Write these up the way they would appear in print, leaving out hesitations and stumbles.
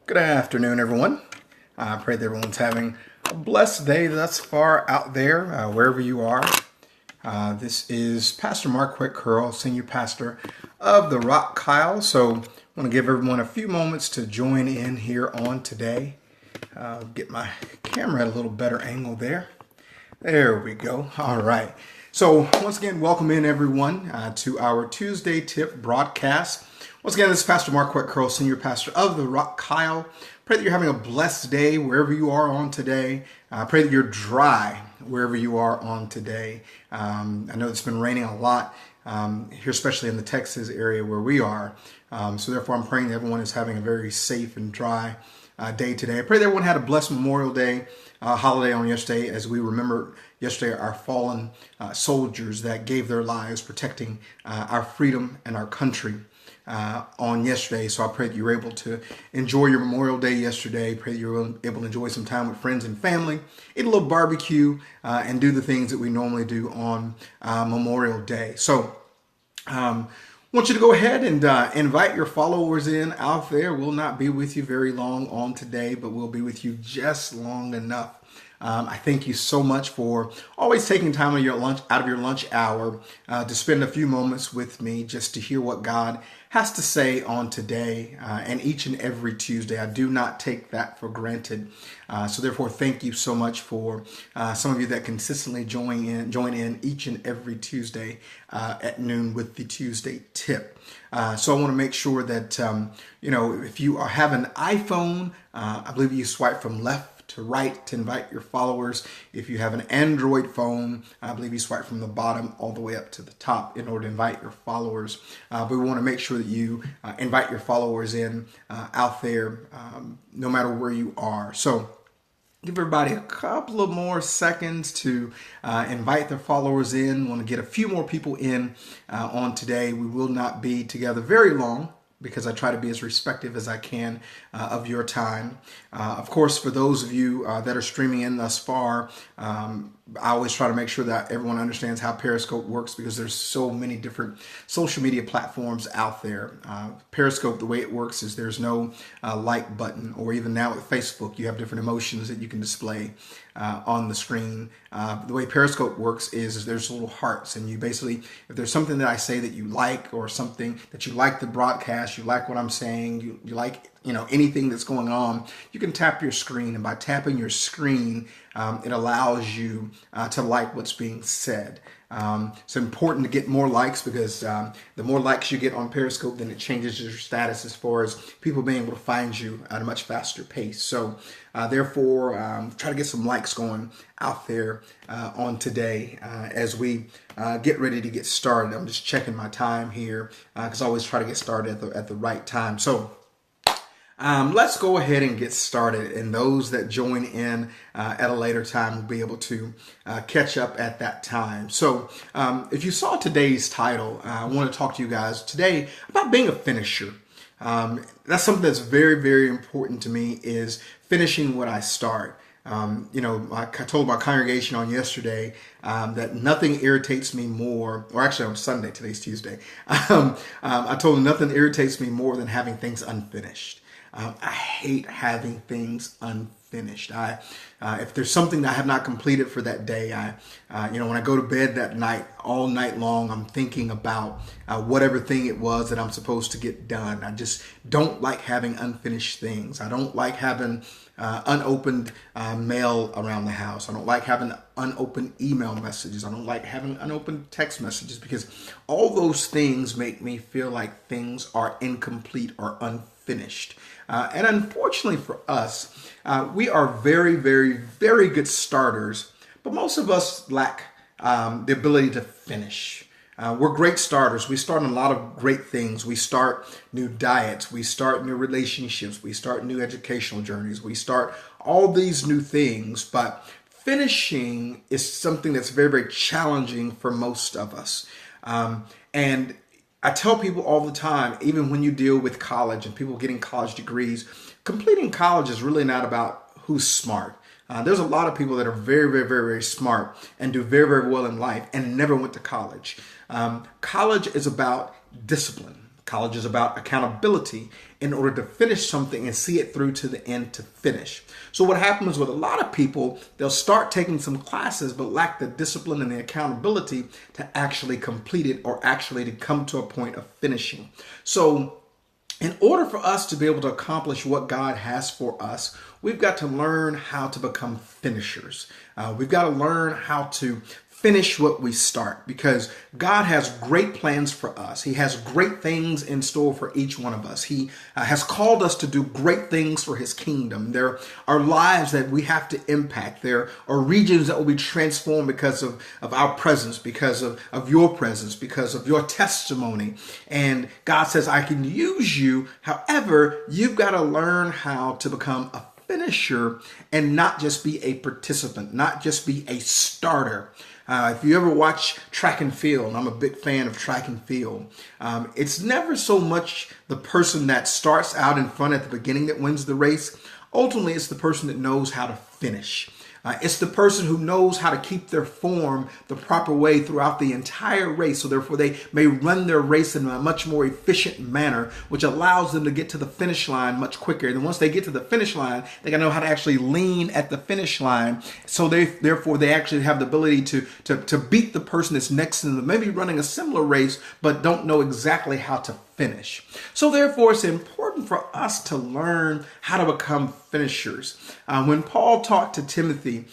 Good afternoon, everyone. I pray that everyone's having a blessed day thus far out there, wherever you are. This is Pastor Mark Whitcurl, Senior Pastor of the Rock Kyle. So I want to give everyone a few moments to join in here on today. Get my camera at a little better angle there. There we go. All right. So once again, welcome in everyone to our Tuesday Tip broadcast. Once again, this is Pastor Mark Whitcurl, Senior Pastor of the Rock Kyle. Pray that you're having a blessed day wherever you are on today. Pray that you're dry wherever you are on today. I know it's been raining a lot here, especially in the Texas area where we are. So therefore, I'm praying that everyone is having a very safe and dry day today. I pray that everyone had a blessed Memorial Day holiday on yesterday, as we remember yesterday our fallen soldiers that gave their lives protecting our freedom and our country on yesterday. So I pray that you were able to enjoy your Memorial Day yesterday. Pray that you were able to enjoy some time with friends and family, eat a little barbecue, and do the things that we normally do on Memorial Day. So I want you to go ahead and invite your followers in out there. We'll not be with you very long on today, but we'll be with you just long enough. I thank you so much for always taking time out of your lunch hour to spend a few moments with me just to hear what God has to say on today and each and every Tuesday. I do not take that for granted. So therefore, thank you so much for some of you that consistently join in each and every Tuesday at noon with the Tuesday Tip. So I want to make sure that, if you have an iPhone, I believe you swipe from left to right to invite your followers. If you have an Android phone, I believe you swipe from the bottom all the way up to the top in order to invite your followers. But we want to make sure that you invite your followers in out there, no matter where you are. So give everybody a couple of more seconds to invite their followers in. Want to get a few more people in on today. We will not be together very long, because I try to be as respectful as I can of your time. Of course, for those of you that are streaming in thus far, I always try to make sure that everyone understands how Periscope works, because there's so many different social media platforms out there. Periscope, the way it works is there's no like button, or even now with Facebook, you have different emotions that you can display on the screen. The way Periscope works is there's little hearts, and you basically, if there's something that I say that you like, or something that you like the broadcast, you like what I'm saying, you like anything that's going on, you can tap your screen, and by tapping your screen, it allows you to like what's being said. It's important to get more likes, because the more likes you get on Periscope, then it changes your status as far as people being able to find you at a much faster pace. So therefore, try to get some likes going out there on today as we get ready to get started. I'm just checking my time here, because I always try to get started at the right time. So let's go ahead and get started, and those that join in at a later time will be able to catch up at that time. So if you saw today's title, I want to talk to you guys today about being a finisher. That's something that's very, very important to me, is finishing what I start. I told my congregation on yesterday that nothing irritates me more, or actually on Sunday, today's Tuesday, I told them nothing irritates me more than having things unfinished. I hate having things unfinished. If there's something that I have not completed for that day, when I go to bed that night, all night long, I'm thinking about whatever thing it was that I'm supposed to get done. I just don't like having unfinished things. I don't like having unopened mail around the house. I don't like having unopened email messages. I don't like having unopened text messages, because all those things make me feel like things are incomplete or unfinished. And unfortunately for us, we are very, very, very good starters, but most of us lack the ability to finish. We're great starters. We start on a lot of great things. We start new diets. We start new relationships. We start new educational journeys. We start all these new things, but finishing is something that's very, very challenging for most of us. And I tell people all the time, even when you deal with college and people getting college degrees, completing college is really not about who's smart. There's a lot of people that are very, very, very, very smart and do very, very well in life and never went to college. College is about discipline. College is about accountability in order to finish something and see it through to the end to finish. So what happens with a lot of people, they'll start taking some classes but lack the discipline and the accountability to actually complete it or actually to come to a point of finishing. So in order for us to be able to accomplish what God has for us, we've got to learn how to become finishers. We've got to learn how to finish what we start, because God has great plans for us. He has great things in store for each one of us. He has called us to do great things for his kingdom. There are lives that we have to impact. There are regions that will be transformed because of our presence, because of your presence, because of your testimony. And God says, I can use you. However, you've got to learn how to become a finisher and not just be a participant, not just be a starter. If you ever watch track and field, and I'm a big fan of track and field, it's never so much the person that starts out in front at the beginning that wins the race. Ultimately, it's the person that knows how to finish. It's the person who knows how to keep their form the proper way throughout the entire race, so therefore they may run their race in a much more efficient manner, which allows them to get to the finish line much quicker. And once they get to the finish line, they gotta know how to actually lean at the finish line, so therefore they actually have the ability to beat the person that's next to them, maybe running a similar race, but don't know exactly how to finish. So therefore, it's important for us to learn how to become finishers. When Paul talked to Timothy,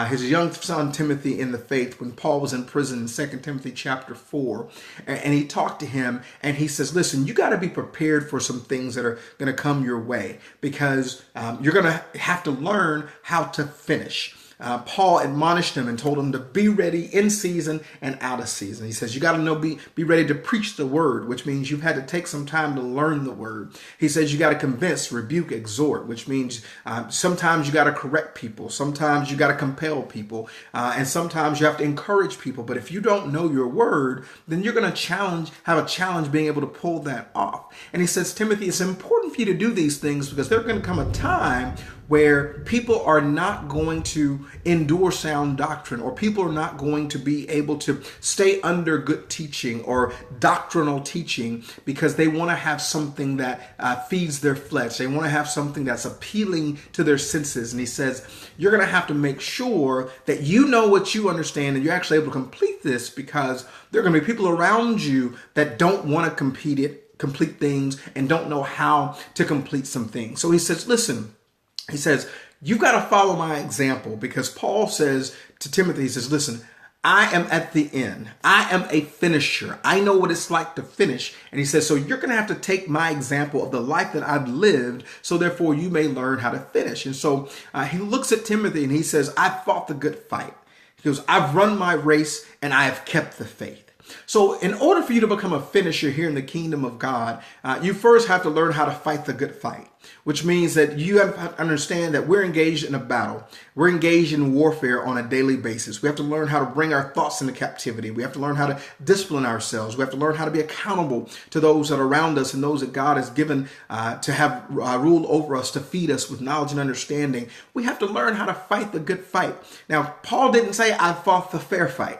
his young son Timothy in the faith, when Paul was in prison in 2 Timothy chapter 4, and he talked to him and he says, listen, you got to be prepared for some things that are going to come your way, because you're going to have to learn how to finish. Paul admonished him and told him to be ready in season and out of season. He says, you got to be ready to preach the word, which means you've had to take some time to learn the word. He says, you got to convince, rebuke, exhort, which means sometimes you got to correct people. Sometimes you got to compel people. And sometimes you have to encourage people. But if you don't know your word, then you're going to have a challenge being able to pull that off. And he says, Timothy, it's important for you to do these things, because there's going to come a time where people are not going to endure sound doctrine, or people are not going to be able to stay under good teaching or doctrinal teaching, because they want to have something that feeds their flesh. They want to have something that's appealing to their senses. And he says, you're going to have to make sure that you know what you understand and you're actually able to complete this, because there are going to be people around you that don't want to complete things and don't know how to complete some things. So he says, listen, he says, you've got to follow my example, because Paul says to Timothy, he says, listen, I am at the end. I am a finisher. I know what it's like to finish. And he says, so you're going to have to take my example of the life that I've lived, so therefore you may learn how to finish. And so he looks at Timothy and he says, I fought the good fight. He goes, I've run my race and I have kept the faith. So in order for you to become a finisher here in the kingdom of God, you first have to learn how to fight the good fight, which means that you have to understand that we're engaged in a battle. We're engaged in warfare on a daily basis. We have to learn how to bring our thoughts into captivity. We have to learn how to discipline ourselves. We have to learn how to be accountable to those that are around us and those that God has given to have rule over us, to feed us with knowledge and understanding. We have to learn how to fight the good fight. Now, Paul didn't say, I fought the fair fight.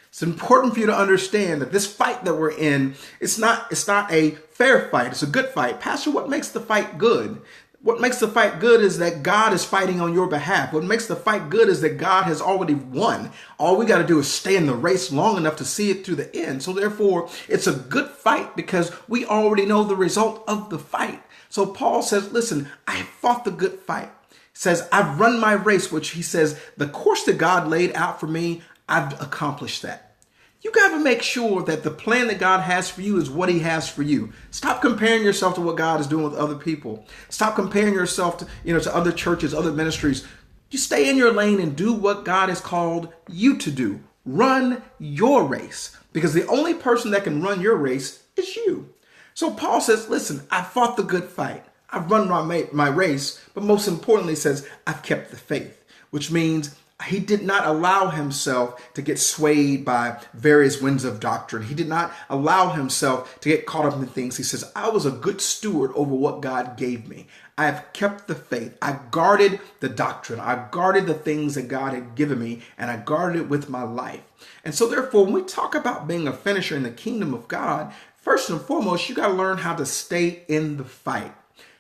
It's important for you to understand that this fight that we're in, it's not a fair fight. It's a good fight. Pastor, what makes the fight good? What makes the fight good is that God is fighting on your behalf. What makes the fight good is that God has already won. All we got to do is stay in the race long enough to see it through the end. So therefore, it's a good fight because we already know the result of the fight. So Paul says, listen, I have fought the good fight. He says, I've run my race, which he says, the course that God laid out for me, I've accomplished that. You got to make sure that the plan that God has for you is what he has for you. Stop comparing yourself to what God is doing with other people. Stop comparing yourself to other churches, other ministries. You stay in your lane and do what God has called you to do. Run your race, because the only person that can run your race is you. So Paul says, listen, I fought the good fight. I've run my race, but most importantly says, I've kept the faith, which means he did not allow himself to get swayed by various winds of doctrine. He did not allow himself to get caught up in things. He says, I was a good steward over what God gave me. I have kept the faith. I guarded the doctrine. I guarded the things that God had given me, and I guarded it with my life. And so therefore, when we talk about being a finisher in the kingdom of God, first and foremost, you got to learn how to stay in the fight.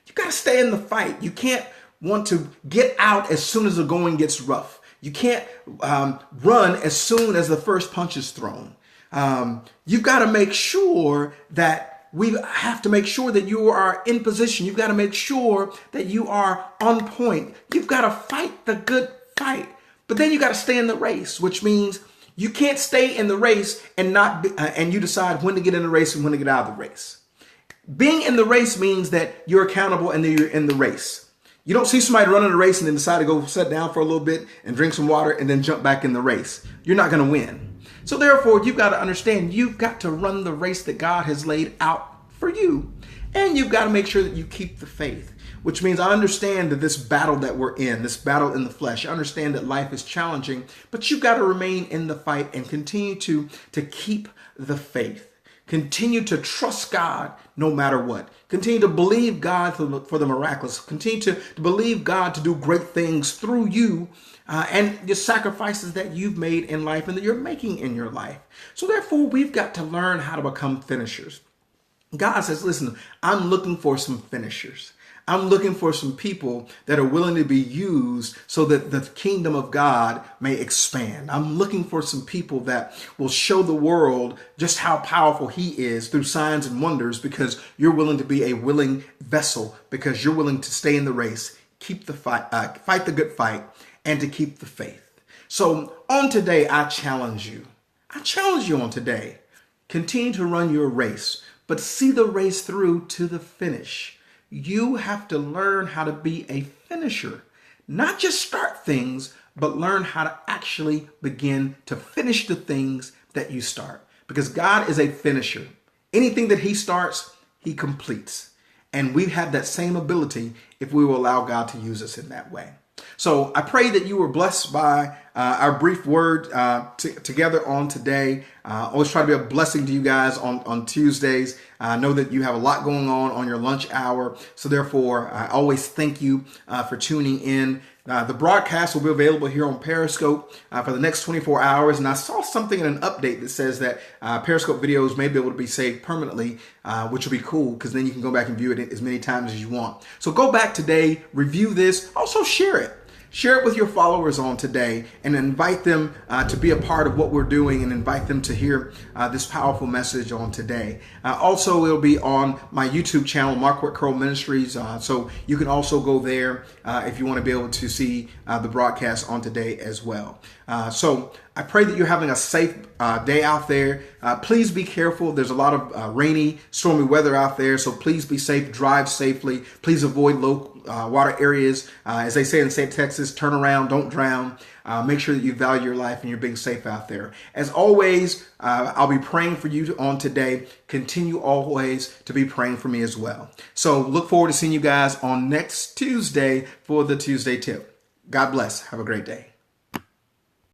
You got to stay in the fight. You can't want to get out as soon as the going gets rough. You can't run as soon as the first punch is thrown. You've got to make sure that we have to make sure that you are in position. You've got to make sure that you are on point. You've got to fight the good fight. But then you got to stay in the race, which means you can't stay in the race and not be, and you decide when to get in the race and when to get out of the race. Being in the race means that you're accountable and then you're in the race. You don't see somebody running a race and then decide to go sit down for a little bit and drink some water and then jump back in the race. You're not going to win. So therefore, you've got to understand you've got to run the race that God has laid out for you. And you've got to make sure that you keep the faith, which means I understand that this battle that we're in, this battle in the flesh, I understand that life is challenging, but you've got to remain in the fight and continue to keep the faith. Continue to trust God no matter what. Continue to believe God for the miraculous. Continue to believe God to do great things through you and the sacrifices that you've made in life and that you're making in your life. So therefore, we've got to learn how to become finishers. God says, listen, I'm looking for some finishers. I'm looking for some people that are willing to be used so that the kingdom of God may expand. I'm looking for some people that will show the world just how powerful he is through signs and wonders, because you're willing to be a willing vessel, because you're willing to stay in the race, keep the fight, fight the good fight, and to keep the faith. So on today, I challenge you. On today. Continue to run your race, but see the race through to the finish. You have to learn how to be a finisher, not just start things, but learn how to actually begin to finish the things that you start, because God is a finisher. Anything that he starts, he completes. And we have that same ability if we will allow God to use us in that way. So I pray that you were blessed by our brief word together on today. Always try to be a blessing to you guys on Tuesdays. I know that you have a lot going on your lunch hour. So therefore, I always thank you for tuning in. The broadcast will be available here on Periscope for the next 24 hours. And I saw something in an update that says that Periscope videos may be able to be saved permanently, which will be cool, because then you can go back and view it as many times as you want. So go back today, review this, also share it. Share it with your followers on today and invite them to be a part of what we're doing, and invite them to hear this powerful message on today. Also, it'll be on my YouTube channel, Mark Whit Curl Ministries. So you can also go there if you want to be able to see the broadcast on today as well. So I pray that you're having a safe day out there. Please be careful. There's a lot of rainy, stormy weather out there. So please be safe. Drive safely. Please avoid low water areas. As they say in St. Texas, turn around, don't drown. Make sure that you value your life and you're being safe out there. As always, I'll be praying for you on today. Continue always to be praying for me as well. So look forward to seeing you guys on next Tuesday for the Tuesday Tip. God bless. Have a great day.